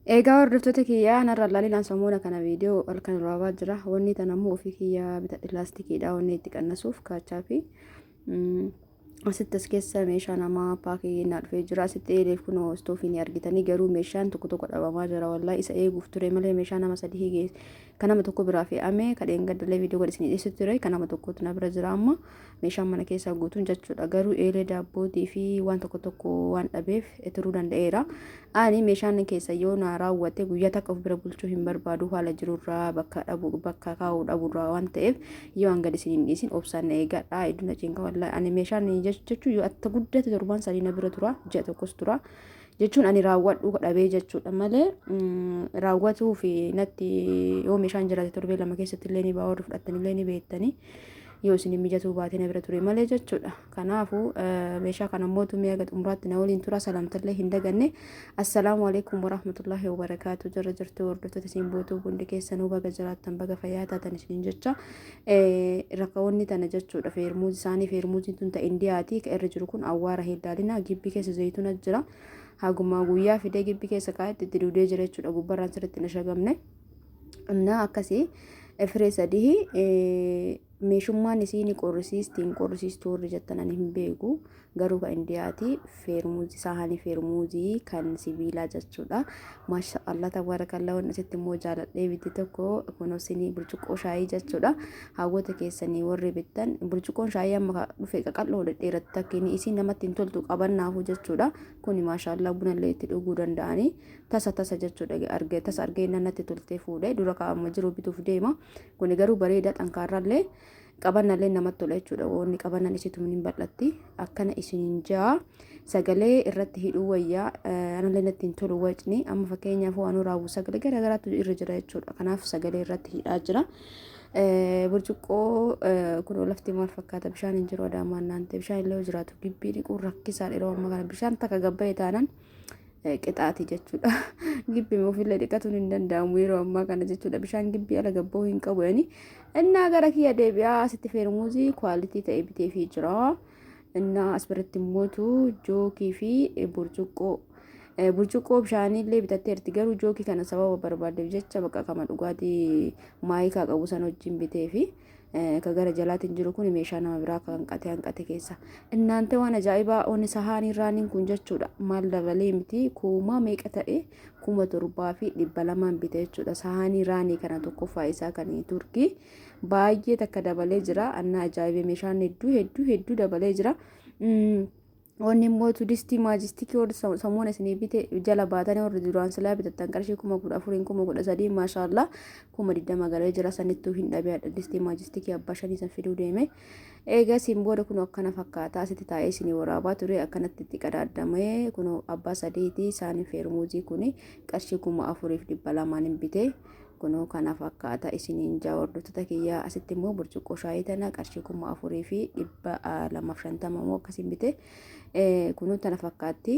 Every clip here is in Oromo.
Egaa hordoftoota kiyyaa narra lalilaan samuuna kana viidiyoo halkan raawwaa jira. Wanni tanammoo ofii kiyyaa bitadhe laastikiidha. Wanni itti qannasuuf kaachaa fi asitti as keessa meeshaa namaa paakii naa dhufee jira. Asitti eeleef kun istoofiin argitanii garuu meeshaan tokko tokko dhabamaa jira. Wallaahi isa eeguuf ture malee meeshaa nama sadii geesse. Kan nama tokko biraa fe'ame kadheen gaddalee viidiyoo godhe dhiyeessu ture. Kan nama tokkotu na bira jira amma meeshaan mana keessaa guutuun jechuudha. Garuu eelee daabbootii fi waan tokko tokko waan dhabeef turuu danda'eera. Ani meeshaan keessa yoo na raawwate guyyaa takka of bira bulchuu hin barbaadu haala jirurraa bakka kaa'uu dhabuurraa waan ta'eef yoo hanga isin dhiisin obsaan eegadha. Iduna cinqa wallaahi ani meeshaan jechuun yoo atta guddate torban sadii na bira tura ji'a tokkos tura. Jechuun ani raawwadhu dhabee jechuudha malee raawwatuu fi natti yoo meeshaan jiraate torbee lama keessatti illee ni baa'uu fudhatanii illee ni beektanii yoo isin mijatuu baatee na bira ture malee jechuudha. Kanaafuu meeshaa kana mootu mi'a gad umraatti na waliin tura salaamtallee hin daganne. Assalaamu alaykum warahmatullahi wabarakaatu. Jirra jirtu hordoftoota isin bootuu hundi keessanuu baga jiraattan baga fayyaa taatan isin jecha rakkaawwanni tana jechuudha. Feermuuzi isaanii feermuuziin tun ta'e indiyaati ka irra jiru kun awwaara heddaalina gibbii keessa zayituuna jira. Haguma guyyaa fidee gibbii keessa kaa'etti itti duudee jira jechuudha. Gubbarraan sirriitti na shagamne እና akkasii firee sadii meeshummaan isiin qorrisiistuu warri jettan ani hin beeku garuu kan indiyaati feermuuzii saahanii feermuuzii kan sibiilaa jechuudha. Maashaallah tabarakallah waan asitti immoo jaaladhee bitti tokko kunuunsinii burcuqqoo shaayii jechuudha. Hawwata keessanii warri bittan burcuqqoon shaayii amma dhufe qaqal'oo dheeratti takkiin isiin namatti hin toltu qabannaafu jechuudha. Kuni maashaallah bunallee itti dhuguu danda'anii tasa jechuudha. Tasa argee natti toltee fuudhee dura kaa'ama jiru bituuf deema. Kuni garuu bareeda xankaarrallee qabannallee namatti tola jechuudha. Wanni qabannan isitu hin bal'atti akkana isin jaa sagalee irratti hidhuu wayyaa anallee natti hin tolu wajni amma fakkeenyaaf waan raawwu sagalee garaagaraatu irra jira jechuudha. Kanaaf sagalee irratti hidhaa jira. Burcuqqoo kun lafti maal fakkaata bishaan hin jiru adaamaan naante bishaan illee jiraatu gibbii dhiquun rakkisaa yeroo amma kana bishaan takka gabba'e taanan qixaati jechuudha. Gibbii ofillee dhiqatuun hin danda'amu yeroo ammaa kana jechuudha. Bishaan gibbii ala gabboo hin qabu yani innaa gara kiyya deebi'aa asitti feermuuzii kwaalitii ta'e bitee fi jira. Innaa asirratti mootu jookii fi burcuqqoo bishaanillee bitatteerti garuu jookii kana sababa barbaadeef jecha bakka kama dhugaatii maayikaa qabu san wajjin bitee fi ka gara jalaatiin jiru kun meeshaa nama biraa kan hanqate keessa innaante waan ajaa'ibaa onni sahaanii raaniin kun jechuudha. Maal dabalee miti kuuma meeqa ta'e 1700 bite jechuudha. Sahaanii raanii kana tokkoffaa isaa kan turkii baay'ee takka dabalee jira. Anna ajaa'ibee meeshaan hedduu dabalee jira. Wanni mootu distii maajistikii warri samuuna isinii bite jala baatanii warri duraan silaa bitattan qarshii 14,000 13,000 maashaallah 20 galee jira. Sanittuu hin dhabeedha distii maajistikii abbaa shanii san fiduu deeme. Egaa siin booda kun akkana fakkaata asitti taa'ee isinii waraabaa ture akkanatti itti qadaadamee kun abbaa sadeetii isaanii feermuuzii kun qarshii 4,200 hin bite. Kunoo kana fakkaata isiniin jaa hordoftoota kiyyaa asitti immoo burcuqqoo shaayii tana qarshii 4,250 immoo akkasiin bite. Kunoo tana fakkaatti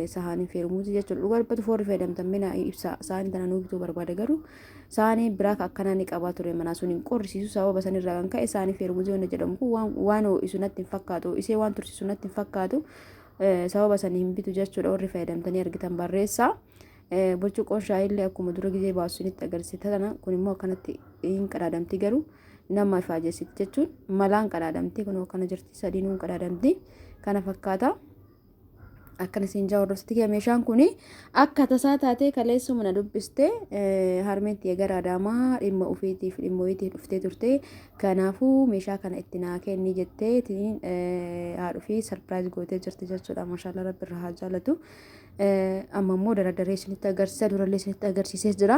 sahaanii feermuuzii jechuudha. Dhugaa dubbatu foorri fayyadamtan mina ibsa sahaanii tana nuu bituu barbaade garuu sahaanii biraa akkanaa ni qabaa ture manaa sun hin qorrisiisu sababa sanirraa kan ka'e sahaanii feermuuzii waan jedhamu kun waan ho'isu natti hin fakkaatu isee waan tursiisu natti hin fakkaatu sababa sanii hin bitu jechuudha. Warri fayyadamtanii argitan barreessaa. Burcuqqoon shaayillee akkuma dura gizee baasunitti agarsiisa tana kun immoo akkanatti hin qadaadamti garuu nama ifaajessit jechuun malaan qadaadamti kun akkana jirti sadiinuu qadaadamti kana fakkaata. Akkana siin jaa hordoftoota meeshaan kun akka tasaa taatee kaleessuma na dubbiste harmeetti gara adaamaa dhimma ofiitiif dhuftee turte. Kanaafuu meeshaa kana itti naa kenni jettee haadhuu fi sarpiraayiz gootee jirti jechuudha. Maashaallah rabbi irraa haa jaalatu. Amma immoo daradaree isinitti agarsiisa durallee isinitti agarsiisee jira.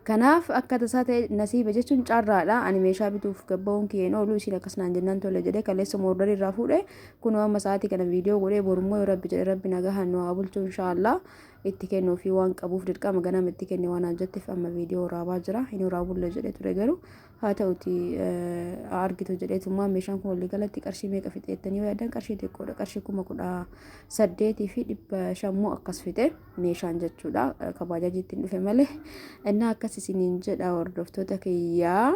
Kanaaf akka tasaa ta'e nasiiba jechuun carraadha. Ani meeshaa bituuf gabba'uun kiyyeen oolu isin akkasnaan jennaan tolle jedhee kaleessuma ordarii irraa fuudhee kunoo amma sa'aatii kana viidiyoo godhee borummoo rabbi jedhe rabbi nagahan nu haa bulchu inshaallah. Itti kennuu fi waan qabuuf dirqama ganama itti kenne waan jetteef amma viidiyoo waraabaa jira. Hin waraabulle jedhee ture garuu haa ta'uti argitu jedheetummaa meeshaan kun walii galatti qarshii meeqa fixeettanii yaadan qarshii xiqqoodha. Qarshii 18,500 akkas fixe meeshaan jechuudha. Kabaajajiitti hin dhufe malee innaa akkas isiniin jedha hordoftoota kiyyaa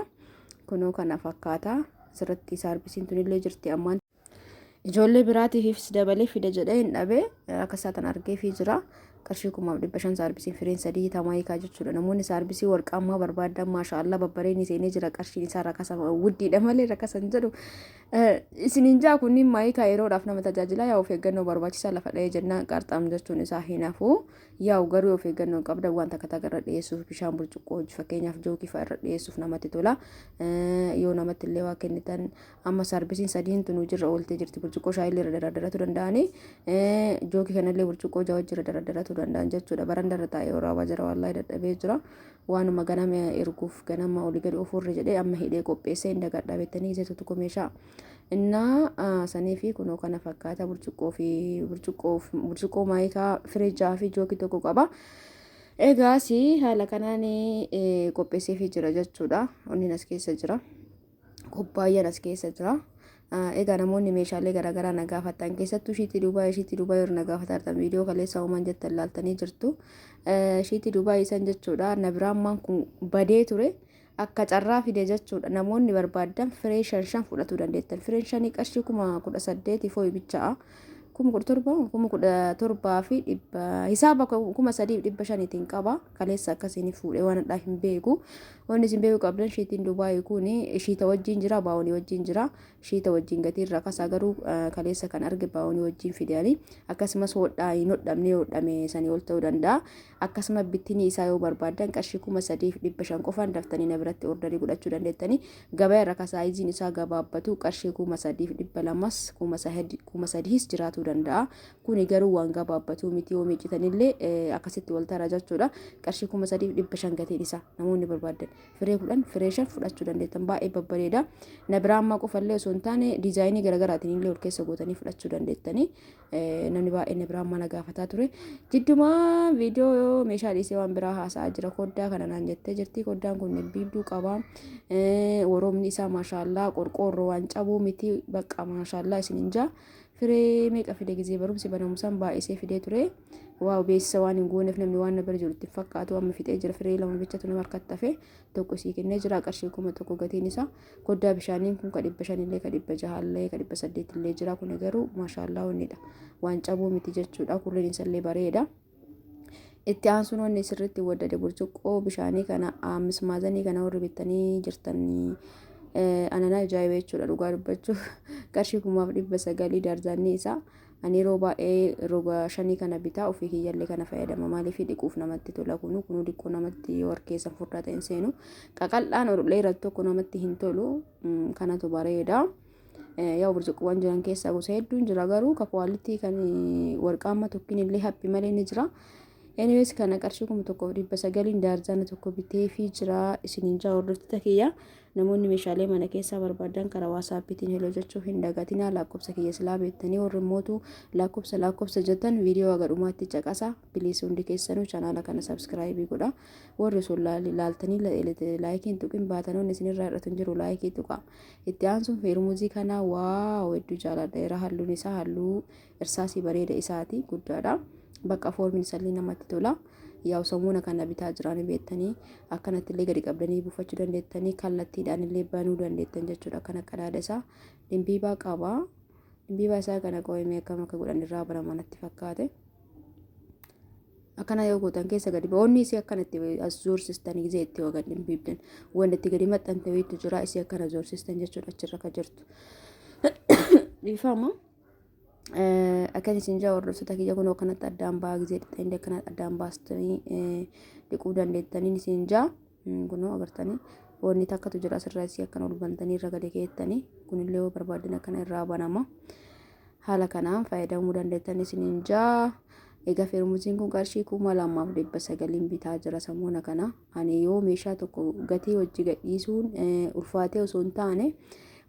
kunoo kana fakkaata. Asirratti saarbisiin tunillee jirti ammaan. Ijoollee biraatiifis dabalee fide jedhee hin dhabe akka isaatan argee fi jira. qarshii 1500 saarbisiin fireen sadii tamaayikaa jechuudha. Namoonni saarbisii warqaammaa barbaadan maashaallah babbareen seenee jira qarshiin isaa rakasa wuddiidha malee rakasan jedhu. Isiniin jaa kunniin maayikaa yeroodhaaf nama tajaajila yaa of eeggannoo barbaachisaa lafa dha'ee jennaan qarxaam jechuun isaa hin hafu. Yaa garuu of eeggannoo qabda wanta akka irra dhiyeessuuf bishaan burcuqqoo fakkeenyaaf jookii fa'a irra dhiyeessuuf namatti tola. Yoo namatti illee waa kennitan amma saarbisiin sadiin tunu jirra ooltee jirti burcuqqoo shaayillee irra daradaratu danda'anii jookii kanallee burcuqqoo jawa jira daradaratu danda'an jechuudha. Barandarra taa'ee waraabaa jira wallahi dadhabee jira. Waanuma ganama erguuf ganama olii gadi ofuurra jedhee amma hidhee qopheessee hin dagadhaa beektanii isa tokko meeshaa. Innaa sanii fi kunoo kana fakkaata burcuqqoo maayikaa firiijaa fi jookii tokko qaba. Egaas haala kanaan qopheesseefii jira jechuudha. Onni as keessa jira. Kubbaayyaan as keessa jira. Egaa namoonni meeshaalee garaagaraa na gaafatan keessattuu shiitii Dubaay yeroo na gaafatan viidiyoo kaleessa uuman jettan laaltanii jirtu. Shiitii Dubaay isan jechuudha. Na biraan kun badee ture. Akka carraa fide jechuudha. Namoonni barbaadan firee 5 fudhatuu dandeettan. Fireen 5 qarshii 18,000 fooyi bicha'a. 17,000 fi hisaaba 3,500 qaba. Kaleessa akkasiin fuudhee waan addaa hin beeku. Wanni isin beeku qabdan shiitiin Dubaay kun shiita wajjin jira baawonii wajjin jira. Shiita wajjin gatii irraa kasaa garuu kaleessa kan arge baawonii wajjin fidanii akkasumas hodhaa hin hodhame sanii ol ta'uu danda'a. Akkasuma bittinii isaa yoo barbaadan qarshii 3,500 qofaan daftanii na biratti ordarii godhachuu dandeettanii. Gabaa irra kasaayiziin isaa gabaabbatu qarshii 3,200 3,000 jiraatu danda'a. Kuni garuu waan gabaabbatu miti yoo miicitanillee akkasitti wal tara jechuudha. Qarshii 3,500 gatiin isaa namoonni barbaadan firee 10 firee 5 fudhachuu dandeettan baay'ee babbareeda. Na biraammaa qofallee osoo hin taane diizaayinii garaagaraatiin illee ol keessa gootanii fudhachuu dandeettanii. Namni baay'ee na biraammaa na gaafataa ture. Jidduma viidiyoo meeshaa dhiisee waan biraa haasa'aa jira. Koddaa kana naan jettee jirti. Koddaan kun biibduu qaba. Woroomni isaa maashaallaa qorqoorroo waan cabuu miti bakka maashaallaa isiniin jaa. Firee meeqa fide gisee barumsi banamusaan baay'isee fidee ture. Waaw beeksisa waan hin gooneef namni waan na bira jiru itti fakkaatu amma fixee jira. Firee lama bichatu nama harkatti hafe tokko sii kennee jira qarshii 1,000 gatiin isaa. Koddaa bishaaniin kun 500 illee 600 illee 800 illee jira. Kun garuu maashaallaa wannidha. Waan cabuu miti jechuudha. Kurreen isallee bareeda. Itti aansuun wanni sirriitti waddade burcuqqoo bishaanii kana mismaazanii kana warri bittanii jirtanii. Anana ajaa'ibaa jechuudha dhugaa dubbachuuf qarshii 900 darzaanni isaa ani yeroo baay'ee roga 5 kana bitaa ofii kiyyallee kana fayyadama maaliif dhiquuf namatti tola kunu dhiquu namatti yoo harkeessa furdaa ta'in seenu qaqal'aan orullee irratti tokko namatti hin tolu kanatu bareeda. Yaa burcuqqoowwan jiran keessaa gosa hedduun jira garuu kakwaaliti kan warqaamma tokkin illee haphi malee ni jira. Anyways kana qarshii 1,900 darzaana tokko bitee fi jira isiniin jaa hordoftoota kiyya. Namoonni meeshaalee mana keessaa barbaadan karaa WhatsAppiitiin heloo jechuuf hin dagatinaa. Lakkoofsa kiyya silaa beektanii warri mootuu lakkoofsa jettan viidiyoo agadhumaatti caqasa. Biliis hundi keessanuu chanaala kana subscribe godha. Warri sun laaltanii laayikiin tuqin baatanoonni isinirraa hir'atu hin jiru laayikii tuqa. Itti aansuun feermuuzii kanaa waaw hedduu jaaladha. Halluun isaa halluu irsaasii bareeda isaati guddaadha. Bakka foormiin salli namatti tola. Yaa samuuna kana bitaa jiraan beektanii akkanatti illee gadi qabdanii buufachuu dandeettanii kallattiidhaan illee banuu dandeettan jechuudha. Kana qadaada isaa dimbiibaa qaba. Dimbiibaa isaa kana qo'amee akkam akka godhan irraa baraman natti fakkaate. Akkana yoo gootan keessa gadi ba'oonni isii akkanatti as zoorsistan gisee itti wagan dimbiibdan wanta itti gadi maxxante wayiitu jira isii akkana zoorsistan jechuudha achirra ka jirtu. Dhiifama. Akkan isin jaa hordoftoota kiyya kunoo kanatti addaan ba'aa gisee dhixxanii akkanatti addaan baastanii dhiquu dandeettanii isin jaa kunoo agartanii wanni takkatu jira asirraa isii akkana ol bantanii irra gadi keettanii kunillee yoo barbaadan akkana irraa banama. Haala kanaan fayyadamuu dandeettan isin jaa. Egaa feermuuziin kun qarshii 2,900 bitaa jira samuuna kana. Ani yoo meeshaa tokko gatii hojii gadhiisuun ulfaatee osoo hin taane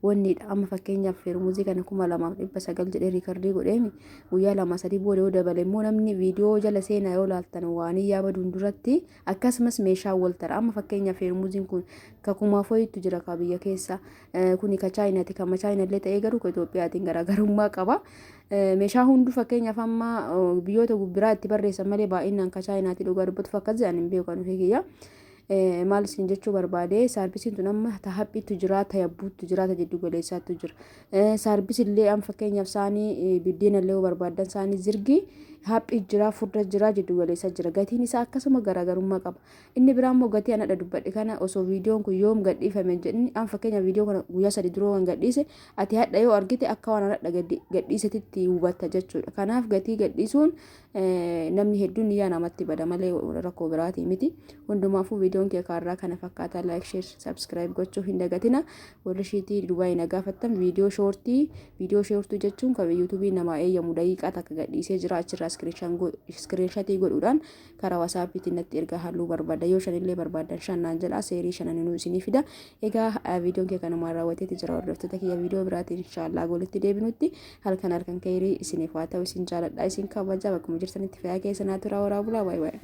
wanni amma fakkeenyaaf feermuuzii kana 2,900 jedhee riikardii godheemi guyyaa 2-3 booda yoo dabale immoo namni viidiyoo jala seenaa yoo laaltan waan yaabaduun duratti akkasumas meeshaa wal tara. Amma fakkeenyaaf feermuuziin kun kakumaa foyiitu jira ka biyya keessa kuni ka chaayinaati kama chaayinallee ta'ee garuu ka Itoophiyaatiin garaagarummaa qaba. Meeshaa hundu fakkeenyaaf amma biyyoota biraa itti barreessan malee baay'inaan ka chaayinaati dhugaa dubbatu akkas jedhan hin beeku kan kiyya. Maal isin jechuu barbaade saarbisiin tun amma tahaphiitu jira tayabbuutu jira tajiddu galeessaatu jira. Saarbisillee amma fakkeenyaaf saanii biddeena illee barbaadan saanii zirgi haphii jira furda jira jiddu galeessa jira gatiin isaa akkasuma garaagarummaa qaba inni biraa immoo gatii ana dubbadhe kana osoo viidiyoon kun yoom gadhiifame jedhini an fakkeenya viidiyoo kana guyyaa 3 duroo kan gadhiise ati hadha yoo argite akka waan hadha gadhiisetti hubatta jechuudha kanaaf gatii gadhiisuun namni hedduun yaa namatti bada malee rakkoo biraati miti hundumaafuu viidiyoon kee kaarraa kana fakkaata like share subscribe gochuu hin dagatina warri shiitii Dubaay na gaafattan viidiyoo shoortii jechuun kan yuutuubii namaa eeyyamu daqiiqaa takka gadhiisee jira achirraa screenshot godhuudhaan karaa WhatsAppiitiin natti ergaa halluu barbaada yoo shanillee barbaadan shanaan jedha seerii shananuu isinii fida egaa viidiyoon kee kanumaan raawwateeti jira hordoftoota kiyya viidiyoo biraatiin inshallah golitti deebinutti halkan kayrii isiniif haa ta'u isin jaaladha isin kabaja bakkuma jirtanitti fayyaa keessan haa turaa waraabulaa baay'ee